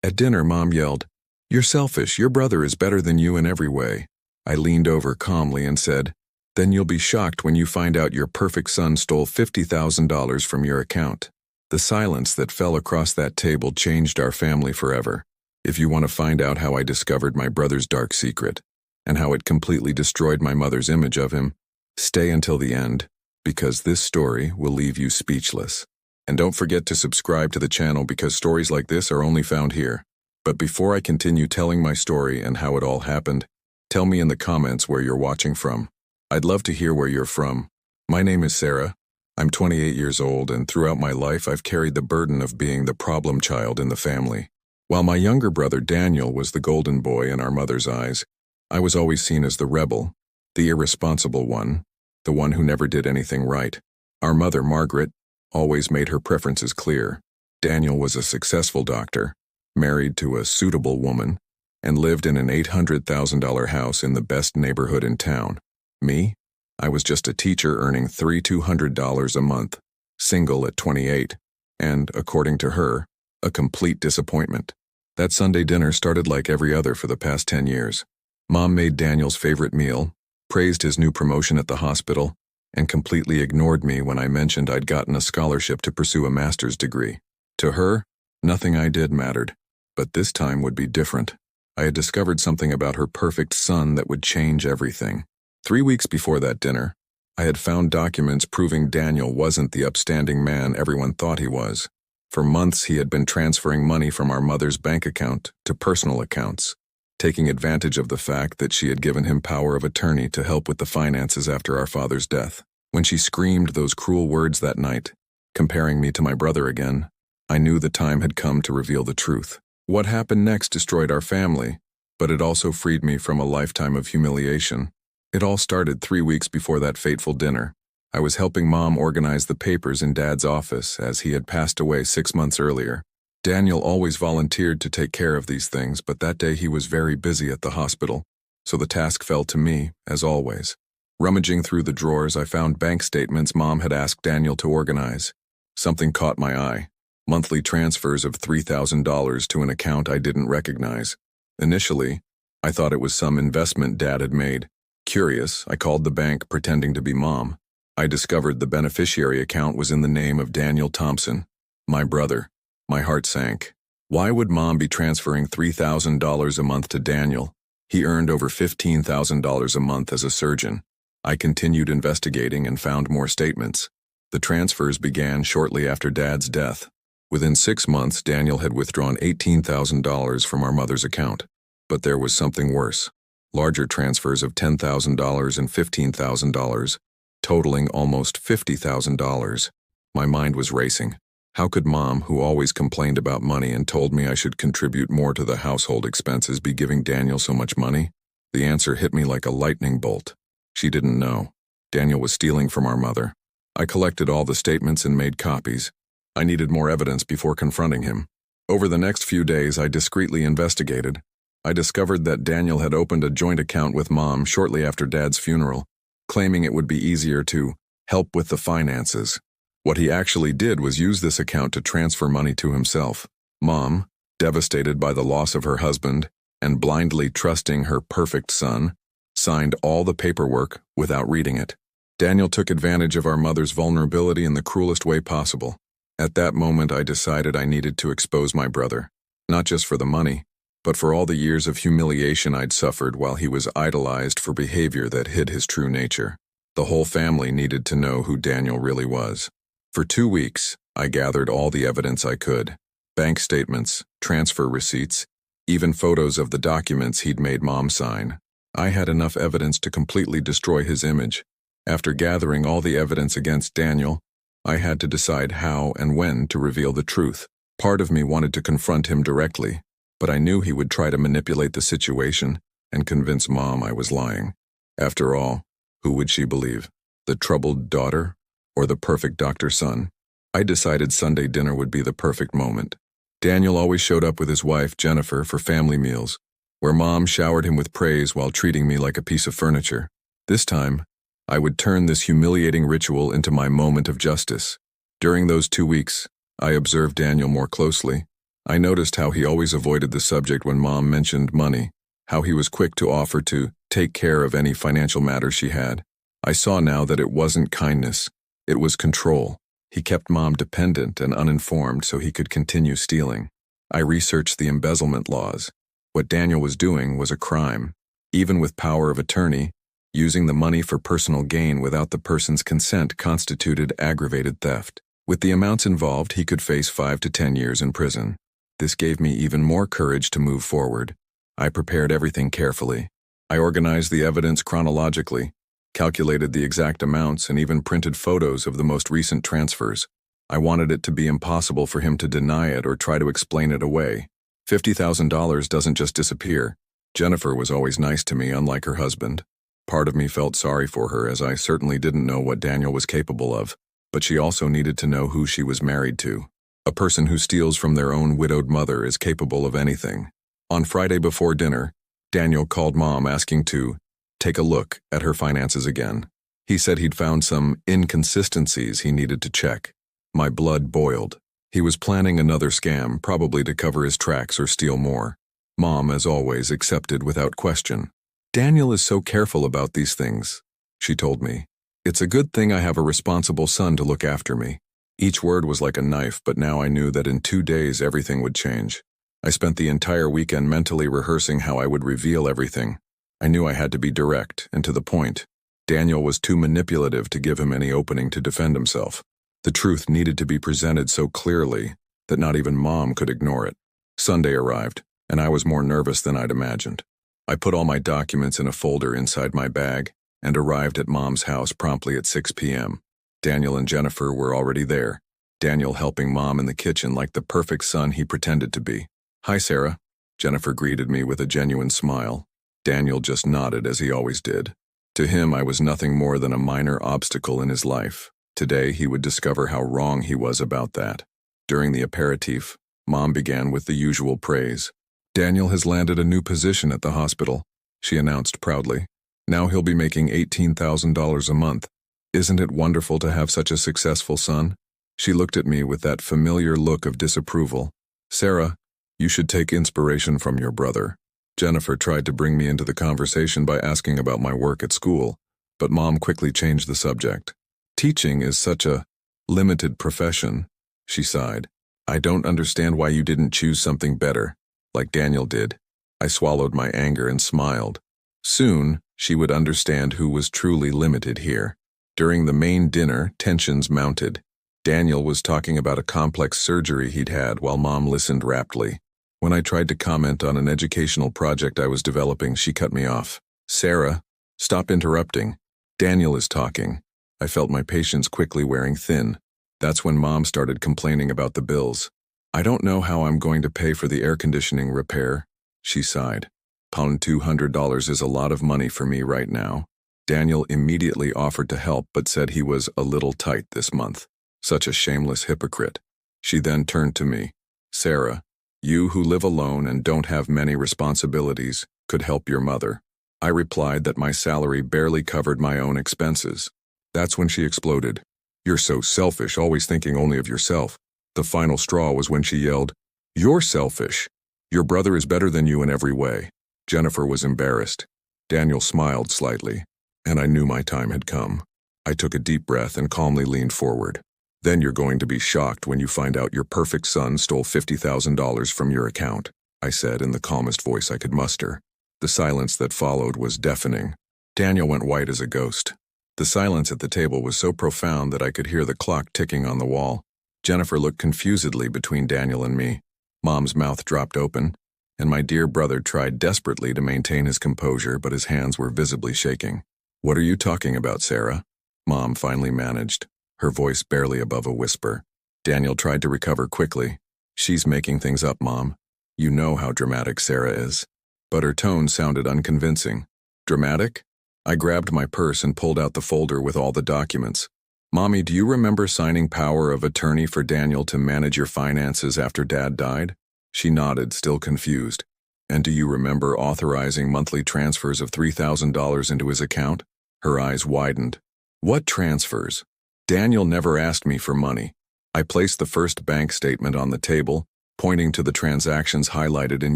At dinner, Mom yelled, "You're selfish. Your brother is better than you in every way." I leaned over calmly and said, "Then you'll be shocked when you find out your perfect son stole $50,000 from your account." The silence that fell across that table changed our family forever. If you want to find out how I discovered my brother's dark secret, and how it completely destroyed my mother's image of him, stay until the end, because this story will leave you speechless. And don't forget to subscribe to the channel because stories like this are only found here. But before I continue telling my story and how it all happened, tell me in the comments where you're watching from. I'd love to hear where you're from. My name is Sarah. I'm 28 years old, and throughout my life I've carried the burden of being the problem child in the family. While my younger brother Daniel was the golden boy in our mother's eyes, I was always seen as the rebel, the irresponsible one, the one who never did anything right. Our mother, Margaret, always made her preferences clear. Daniel was a successful doctor, married to a suitable woman, and lived in an $800,000 house in the best neighborhood in town. Me? I was just a teacher earning $200 a month, single at 28, and, according to her, a complete disappointment. That Sunday dinner started like every other for the past 10 years. Mom made Daniel's favorite meal, praised his new promotion at the hospital, and completely ignored me when I mentioned I'd gotten a scholarship to pursue a master's degree. To her, nothing I did mattered, but this time would be different. I had discovered something about her perfect son that would change everything. 3 weeks before that dinner, I had found documents proving Daniel wasn't the upstanding man everyone thought he was. For months he had been transferring money from our mother's bank account to personal accounts, taking advantage of the fact that she had given him power of attorney to help with the finances after our father's death. When she screamed those cruel words that night, comparing me to my brother again, I knew the time had come to reveal the truth. What happened next destroyed our family, but it also freed me from a lifetime of humiliation. It all started 3 weeks before that fateful dinner. I was helping Mom organize the papers in Dad's office as he had passed away 6 months earlier. Daniel always volunteered to take care of these things, but that day he was very busy at the hospital, so the task fell to me, as always. Rummaging through the drawers, I found bank statements Mom had asked Daniel to organize. Something caught my eye: monthly transfers of $3,000 to an account I didn't recognize. Initially, I thought it was some investment Dad had made. Curious, I called the bank pretending to be Mom. I discovered the beneficiary account was in the name of Daniel Thompson, my brother. My heart sank. Why would Mom be transferring $3,000 a month to Daniel? He earned over $15,000 a month as a surgeon. I continued investigating and found more statements. The transfers began shortly after Dad's death. Within 6 months, Daniel had withdrawn $18,000 from our mother's account. But there was something worse. Larger transfers of $10,000 and $15,000, totaling almost $50,000. My mind was racing. How could Mom, who always complained about money and told me I should contribute more to the household expenses, be giving Daniel so much money? The answer hit me like a lightning bolt. She didn't know. Daniel was stealing from our mother. I collected all the statements and made copies. I needed more evidence before confronting him. Over the next few days, I discreetly investigated. I discovered that Daniel had opened a joint account with Mom shortly after Dad's funeral, claiming it would be easier to help with the finances. What he actually did was use this account to transfer money to himself. Mom, devastated by the loss of her husband and blindly trusting her perfect son, signed all the paperwork without reading it. Daniel took advantage of our mother's vulnerability in the cruelest way possible. At that moment, I decided I needed to expose my brother, not just for the money, but for all the years of humiliation I'd suffered while he was idolized for behavior that hid his true nature. The whole family needed to know who Daniel really was. For 2 weeks, I gathered all the evidence I could: bank statements, transfer receipts, even photos of the documents he'd made Mom sign. I had enough evidence to completely destroy his image. After gathering all the evidence against Daniel, I had to decide how and when to reveal the truth. Part of me wanted to confront him directly, but I knew he would try to manipulate the situation and convince Mom I was lying. After all, who would she believe? The troubled daughter or the perfect doctor's son? I decided Sunday dinner would be the perfect moment. Daniel always showed up with his wife, Jennifer, for family meals, where Mom showered him with praise while treating me like a piece of furniture. This time, I would turn this humiliating ritual into my moment of justice. During those 2 weeks, I observed Daniel more closely. I noticed how he always avoided the subject when Mom mentioned money, how he was quick to offer to take care of any financial matters she had. I saw now that it wasn't kindness, it was control. He kept Mom dependent and uninformed so he could continue stealing. I researched the embezzlement laws. What Daniel was doing was a crime. Even with power of attorney, using the money for personal gain without the person's consent constituted aggravated theft. With the amounts involved, he could face 5 to 10 years in prison. This gave me even more courage to move forward. I prepared everything carefully. I organized the evidence chronologically, calculated the exact amounts, and even printed photos of the most recent transfers. I wanted it to be impossible for him to deny it or try to explain it away. $50,000 doesn't just disappear. Jennifer was always nice to me, unlike her husband. Part of me felt sorry for her, as I certainly didn't know what Daniel was capable of, but she also needed to know who she was married to. A person who steals from their own widowed mother is capable of anything. On Friday before dinner, Daniel called Mom asking to take a look at her finances again. He said he'd found some inconsistencies he needed to check. My blood boiled. He was planning another scam, probably to cover his tracks or steal more. Mom, as always, accepted without question. Daniel is so careful about these things, she told me. It's a good thing I have a responsible son to look after me. Each word was like a knife, but now I knew that in 2 days everything would change. I spent the entire weekend mentally rehearsing how I would reveal everything. I knew I had to be direct and to the point. Daniel was too manipulative to give him any opening to defend himself. The truth needed to be presented so clearly that not even Mom could ignore it. Sunday arrived, and I was more nervous than I'd imagined. I put all my documents in a folder inside my bag and arrived at Mom's house promptly at 6 p.m. Daniel and Jennifer were already there, Daniel helping Mom in the kitchen like the perfect son he pretended to be. "Hi, Sarah." Jennifer greeted me with a genuine smile. Daniel just nodded as he always did. To him, I was nothing more than a minor obstacle in his life. Today, he would discover how wrong he was about that. During the aperitif, Mom began with the usual praise. "Daniel has landed a new position at the hospital," she announced proudly. "Now he'll be making $18,000 a month. Isn't it wonderful to have such a successful son?" She looked at me with that familiar look of disapproval. "Sarah, you should take inspiration from your brother." Jennifer tried to bring me into the conversation by asking about my work at school, but Mom quickly changed the subject. "Teaching is such a limited profession," she sighed. "I don't understand why you didn't choose something better, like Daniel did." I swallowed my anger and smiled. Soon, she would understand who was truly limited here. During the main dinner, tensions mounted. Daniel was talking about a complex surgery he'd had while Mom listened raptly. When I tried to comment on an educational project I was developing, she cut me off. "Sarah, stop interrupting. Daniel is talking." I felt my patience quickly wearing thin. That's when Mom started complaining about the bills. "I don't know how I'm going to pay for the air conditioning repair," she sighed. $200 is a lot of money for me right now. Daniel immediately offered to help but said he was a little tight this month. Such a shameless hypocrite. She then turned to me. "Sarah, you who live alone and don't have many responsibilities could help your mother." I replied that my salary barely covered my own expenses. That's when she exploded. "You're so selfish, always thinking only of yourself." The final straw was when she yelled, "You're selfish. Your brother is better than you in every way." Jennifer was embarrassed. Daniel smiled slightly, and I knew my time had come. I took a deep breath and calmly leaned forward. "Then you're going to be shocked when you find out your perfect son stole $50,000 from your account," I said in the calmest voice I could muster. The silence that followed was deafening. Daniel went white as a ghost. The silence at the table was so profound that I could hear the clock ticking on the wall. Jennifer looked confusedly between Daniel and me. Mom's mouth dropped open, and my dear brother tried desperately to maintain his composure, but his hands were visibly shaking. "What are you talking about, Sarah?" Mom finally managed, her voice barely above a whisper. Daniel tried to recover quickly. "She's making things up, Mom. You know how dramatic Sarah is." But her tone sounded unconvincing. "Dramatic?" I grabbed my purse and pulled out the folder with all the documents. "Mommy, do you remember signing power of attorney for Daniel to manage your finances after Dad died?" She nodded, still confused. "And do you remember authorizing monthly transfers of $3,000 into his account?" Her eyes widened. "What transfers? Daniel never asked me for money." I placed the first bank statement on the table, pointing to the transactions highlighted in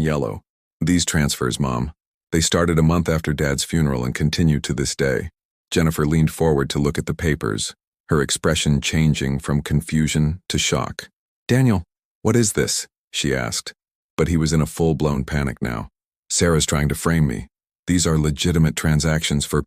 yellow. These transfers, Mom. They started a month after Dad's funeral and continue to this day. Jennifer leaned forward to look at the papers, her expression changing from confusion to shock. Daniel, what is this? She asked. But he was in a full-blown panic now. Sarah's trying to frame me. These are legitimate transactions for,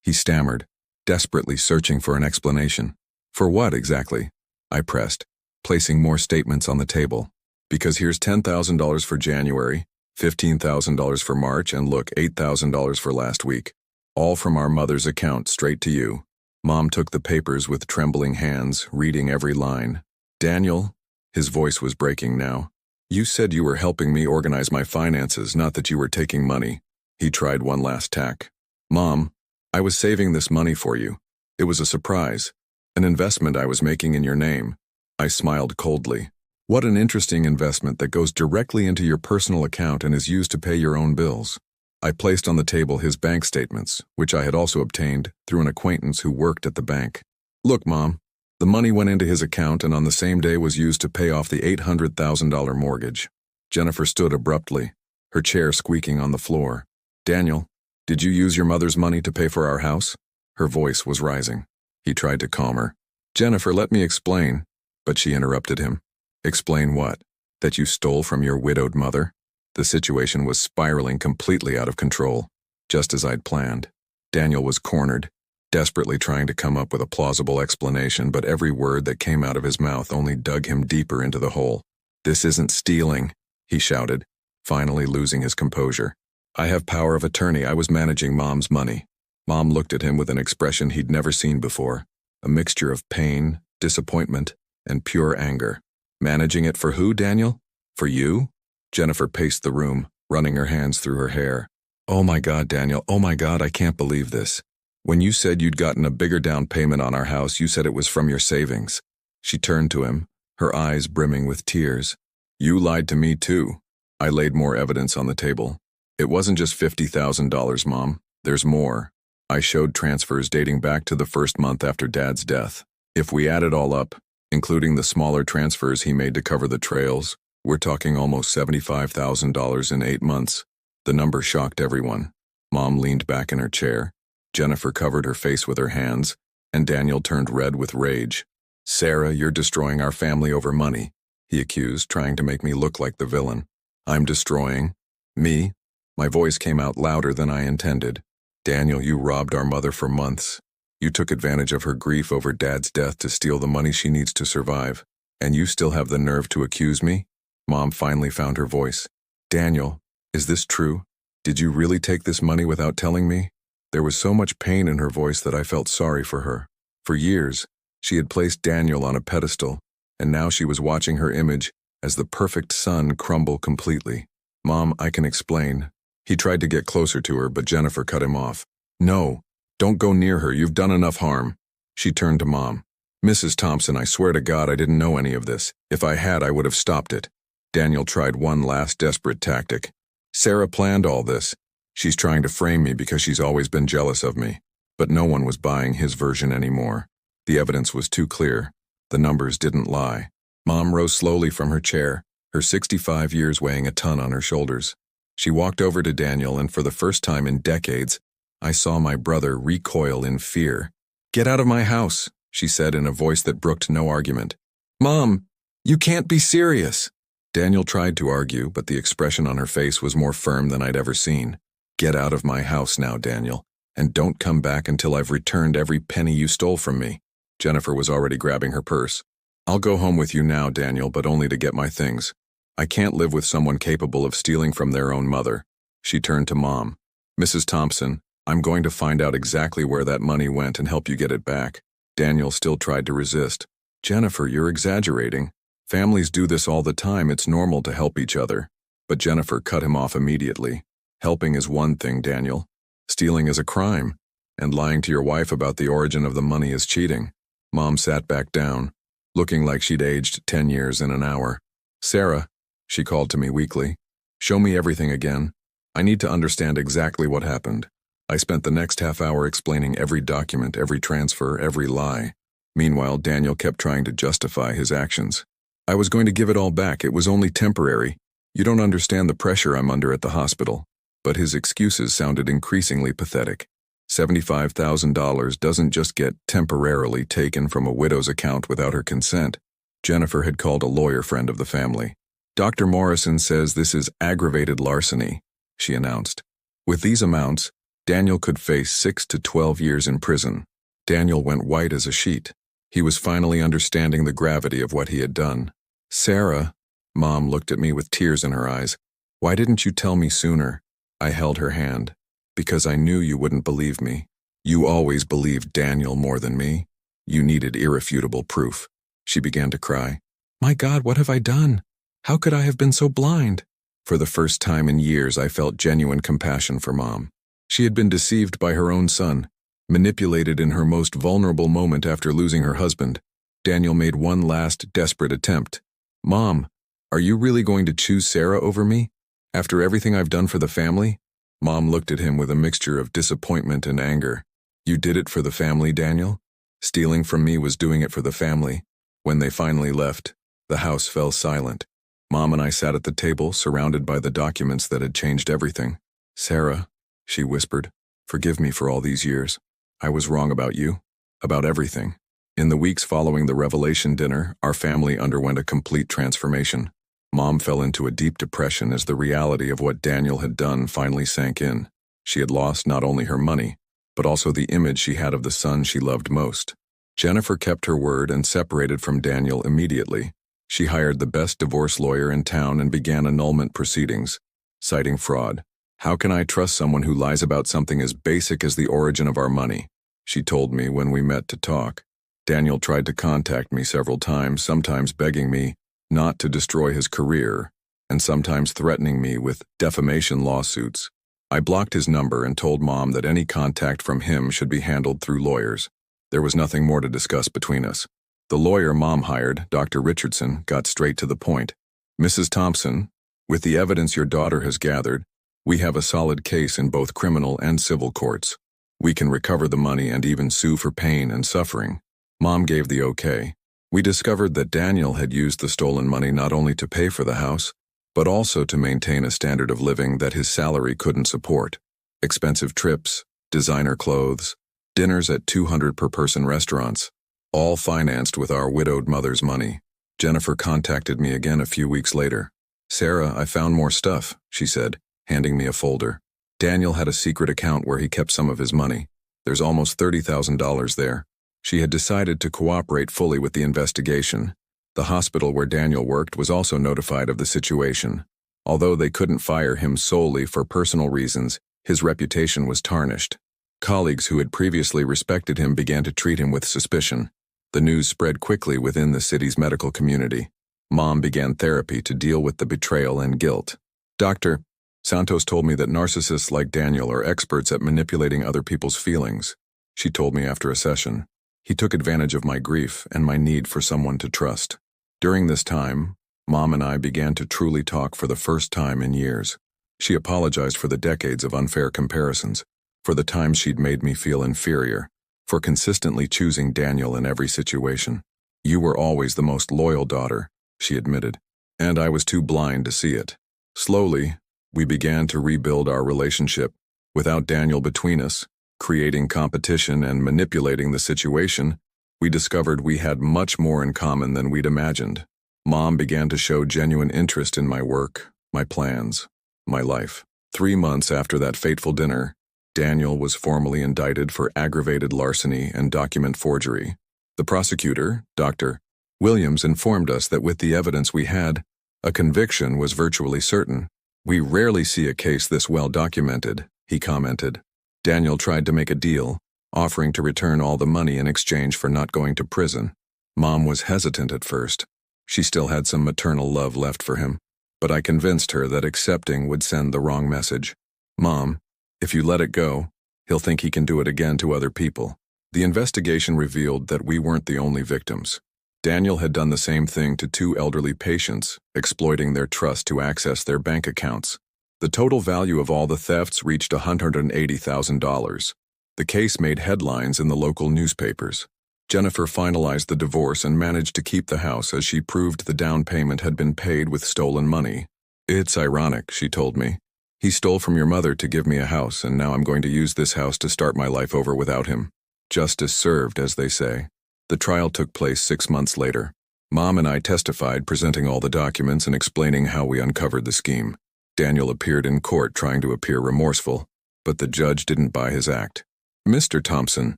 he stammered, desperately searching for an explanation. For what exactly? I pressed, placing more statements on the table. Because here's $10,000 for January, $15,000 for March, and look, $8,000 for last week. All from our mother's account straight to you. Mom took the papers with trembling hands, reading every line. Daniel, his voice was breaking now. You said you were helping me organize my finances, not that you were taking money. He tried one last tack. Mom, I was saving this money for you. It was a surprise, an investment I was making in your name. I smiled coldly. What an interesting investment that goes directly into your personal account and is used to pay your own bills. I placed on the table his bank statements, which I had also obtained through an acquaintance who worked at the bank. Look, Mom, the money went into his account and on the same day was used to pay off the $800,000 mortgage. Jennifer stood abruptly, her chair squeaking on the floor. Daniel, did you use your mother's money to pay for our house? Her voice was rising. He tried to calm her. Jennifer, let me explain. But she interrupted him. Explain what? That you stole from your widowed mother? The situation was spiraling completely out of control, just as I'd planned. Daniel was cornered, desperately trying to come up with a plausible explanation, but every word that came out of his mouth only dug him deeper into the hole. This isn't stealing, he shouted, finally losing his composure. I have power of attorney. I was managing Mom's money. Mom looked at him with an expression he'd never seen before, a mixture of pain, disappointment, and pure anger. Managing it for who, Daniel? For you? Jennifer paced the room, running her hands through her hair. Oh my God, Daniel, oh my God, I can't believe this. When you said you'd gotten a bigger down payment on our house, you said it was from your savings. She turned to him, her eyes brimming with tears. You lied to me too. I laid more evidence on the table. It wasn't just $50,000, Mom. There's more. I showed transfers dating back to the first month after Dad's death. If we add it all up, including the smaller transfers he made to cover the trails, we're talking almost $75,000 in 8 months. The number shocked everyone. Mom leaned back in her chair. Jennifer covered her face with her hands, and Daniel turned red with rage. Sarah, you're destroying our family over money, he accused, trying to make me look like the villain. I'm destroying? Me? My voice came out louder than I intended. Daniel, you robbed our mother for months. You took advantage of her grief over Dad's death to steal the money she needs to survive. And you still have the nerve to accuse me? Mom finally found her voice. Daniel, is this true? Did you really take this money without telling me? There was so much pain in her voice that I felt sorry for her. For years, she had placed Daniel on a pedestal, and now she was watching her image as the perfect son crumble completely. Mom, I can explain. He tried to get closer to her, but Jennifer cut him off. No, don't go near her. You've done enough harm. She turned to Mom. Mrs. Thompson, I swear to God I didn't know any of this. If I had, I would have stopped it. Daniel tried one last desperate tactic. Sarah planned all this. She's trying to frame me because she's always been jealous of me. But no one was buying his version anymore. The evidence was too clear. The numbers didn't lie. Mom rose slowly from her chair, her 65 years weighing a ton on her shoulders. She walked over to Daniel, and for the first time in decades, I saw my brother recoil in fear. Get out of my house, she said in a voice that brooked no argument. Mom, you can't be serious. Daniel tried to argue, but the expression on her face was more firm than I'd ever seen. Get out of my house now, Daniel, and don't come back until I've returned every penny you stole from me. Jennifer was already grabbing her purse. I'll go home with you now, Daniel, but only to get my things. I can't live with someone capable of stealing from their own mother. She turned to Mom. Mrs. Thompson, I'm going to find out exactly where that money went and help you get it back. Daniel still tried to resist. Jennifer, you're exaggerating. Families do this all the time. It's normal to help each other. But Jennifer cut him off immediately. Helping is one thing, Daniel. Stealing is a crime. And lying to your wife about the origin of the money is cheating. Mom sat back down, looking like she'd aged 10 years in an hour. Sarah, she called to me weakly, show me everything again. I need to understand exactly what happened. I spent the next half hour explaining every document, every transfer, every lie. Meanwhile, Daniel kept trying to justify his actions. I was going to give it all back. It was only temporary. You don't understand the pressure I'm under at the hospital. But his excuses sounded increasingly pathetic. $75,000 doesn't just get temporarily taken from a widow's account without her consent. Jennifer had called a lawyer friend of the family. Dr. Morrison says this is aggravated larceny, she announced. With these amounts, Daniel could face 6 to 12 years in prison. Daniel went white as a sheet. He was finally understanding the gravity of what he had done. Sarah, Mom looked at me with tears in her eyes. Why didn't you tell me sooner? I held her hand. Because I knew you wouldn't believe me. You always believed Daniel more than me. You needed irrefutable proof. She began to cry. My God, what have I done? How could I have been so blind? For the first time in years, I felt genuine compassion for Mom. She had been deceived by her own son, manipulated in her most vulnerable moment after losing her husband. Daniel made one last desperate attempt. Mom, are you really going to choose Sarah over me? After everything I've done for the family? Mom looked at him with a mixture of disappointment and anger. You did it for the family, Daniel? Stealing from me was doing it for the family. When they finally left, the house fell silent. Mom and I sat at the table, surrounded by the documents that had changed everything. Sarah, she whispered, forgive me for all these years. I was wrong about you, about everything. In the weeks following the revelation dinner, our family underwent a complete transformation. Mom fell into a deep depression as the reality of what Daniel had done finally sank in. She had lost not only her money, but also the image she had of the son she loved most. Jennifer kept her word and separated from Daniel immediately. She hired the best divorce lawyer in town and began annulment proceedings, citing fraud. How can I trust someone who lies about something as basic as the origin of our money? She told me when we met to talk. Daniel tried to contact me several times, sometimes begging me not to destroy his career, and sometimes threatening me with defamation lawsuits. I blocked his number and told Mom that any contact from him should be handled through lawyers. There was nothing more to discuss between us. The lawyer Mom hired, Dr. Richardson, got straight to the point. Mrs. Thompson, with the evidence your daughter has gathered, we have a solid case in both criminal and civil courts. We can recover the money and even sue for pain and suffering. Mom gave the okay. We discovered that Daniel had used the stolen money not only to pay for the house, but also to maintain a standard of living that his salary couldn't support. Expensive trips, designer clothes, dinners at 200 per person restaurants, all financed with our widowed mother's money. Jennifer contacted me again a few weeks later. Sarah, I found more stuff, she said, handing me a folder. Daniel had a secret account where he kept some of his money. There's almost $30,000 there. She had decided to cooperate fully with the investigation. The hospital where Daniel worked was also notified of the situation. Although they couldn't fire him solely for personal reasons, his reputation was tarnished. Colleagues who had previously respected him began to treat him with suspicion. The news spread quickly within the city's medical community. Mom began therapy to deal with the betrayal and guilt. Dr. Santos told me that narcissists like Daniel are experts at manipulating other people's feelings, she told me after a session. He took advantage of my grief and my need for someone to trust. During this time, Mom and I began to truly talk for the first time in years. She apologized for the decades of unfair comparisons, for the times she'd made me feel inferior, for consistently choosing Daniel in every situation. You were always the most loyal daughter, she admitted, and I was too blind to see it. Slowly, we began to rebuild our relationship. Without Daniel between us, creating competition and manipulating the situation, we discovered we had much more in common than we'd imagined. Mom began to show genuine interest in my work, my plans, my life. 3 months after that fateful dinner, Daniel was formally indicted for aggravated larceny and document forgery. The prosecutor, Dr. Williams, informed us that with the evidence we had, a conviction was virtually certain. We rarely see a case this well documented, he commented. Daniel tried to make a deal, offering to return all the money in exchange for not going to prison. Mom was hesitant at first. She still had some maternal love left for him, but I convinced her that accepting would send the wrong message. Mom, if you let it go, he'll think he can do it again to other people. The investigation revealed that we weren't the only victims. Daniel had done the same thing to 2 elderly patients, exploiting their trust to access their bank accounts. The total value of all the thefts reached $180,000. The case made headlines in the local newspapers. Jennifer finalized the divorce and managed to keep the house as she proved the down payment had been paid with stolen money. It's ironic, she told me. He stole from your mother to give me a house, and now I'm going to use this house to start my life over without him. Justice served, as they say. The trial took place 6 months later. Mom and I testified, presenting all the documents and explaining how we uncovered the scheme. Daniel appeared in court trying to appear remorseful, but the judge didn't buy his act. Mr. Thompson,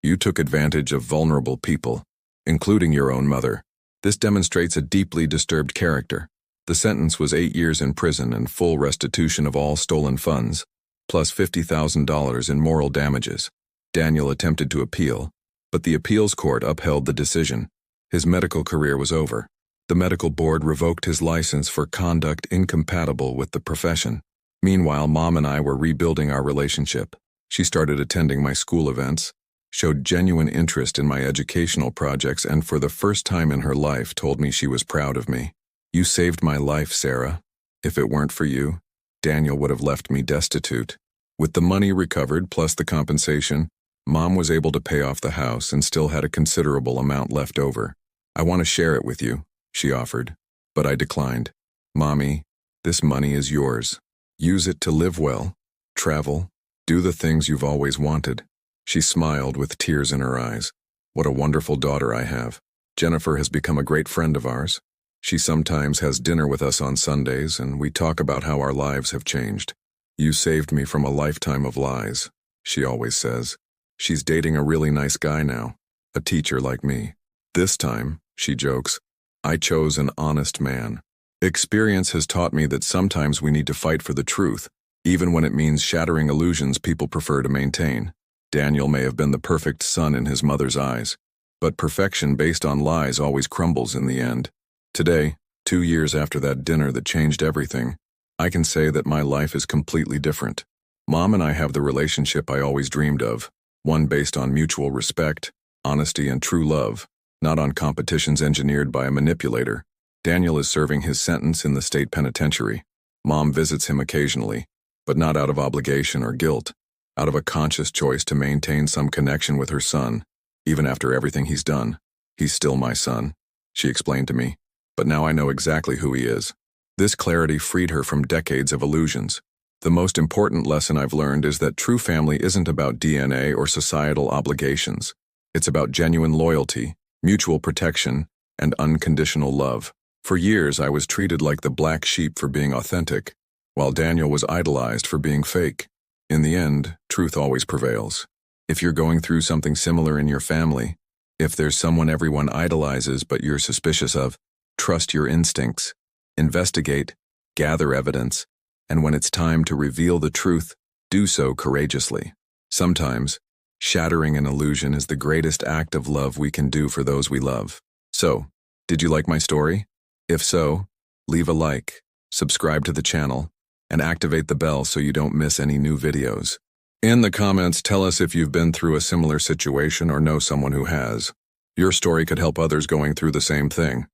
you took advantage of vulnerable people, including your own mother. This demonstrates a deeply disturbed character. The sentence was 8 years in prison and full restitution of all stolen funds, plus $50,000 in moral damages. Daniel attempted to appeal, but the appeals court upheld the decision. His medical career was over. The medical board revoked his license for conduct incompatible with the profession. Meanwhile, Mom and I were rebuilding our relationship. She started attending my school events, showed genuine interest in my educational projects, and for the first time in her life told me she was proud of me. You saved my life, Sarah. If it weren't for you, Daniel would have left me destitute. With the money recovered plus the compensation, Mom was able to pay off the house and still had a considerable amount left over. I want to share it with you, she offered, but I declined. Mommy, this money is yours. Use it to live well, travel, do the things you've always wanted. She smiled with tears in her eyes. What a wonderful daughter I have. Jennifer has become a great friend of ours. She sometimes has dinner with us on Sundays, and we talk about how our lives have changed. You saved me from a lifetime of lies, she always says. She's dating a really nice guy now, a teacher like me. This time, she jokes, I chose an honest man. Experience has taught me that sometimes we need to fight for the truth, even when it means shattering illusions people prefer to maintain. Daniel may have been the perfect son in his mother's eyes, but perfection based on lies always crumbles in the end. Today, 2 years after that dinner that changed everything, I can say that my life is completely different. Mom and I have the relationship I always dreamed of, one based on mutual respect, honesty, and true love, not on competitions engineered by a manipulator. Daniel is serving his sentence in the state penitentiary. Mom visits him occasionally, but not out of obligation or guilt, out of a conscious choice to maintain some connection with her son. Even after everything he's done, he's still my son, she explained to me. But now I know exactly who he is. This clarity freed her from decades of illusions. The most important lesson I've learned is that true family isn't about DNA or societal obligations. It's about genuine loyalty, mutual protection, and unconditional love. For years, I was treated like the black sheep for being authentic, while Daniel was idolized for being fake. In the end, truth always prevails. If you're going through something similar in your family, if there's someone everyone idolizes but you're suspicious of, trust your instincts, investigate, gather evidence, and when it's time to reveal the truth, do so courageously. Sometimes, shattering an illusion is the greatest act of love we can do for those we love. So, did you like my story? If so, leave a like, subscribe to the channel, and activate the bell so you don't miss any new videos. In the comments, tell us if you've been through a similar situation or know someone who has. Your story could help others going through the same thing.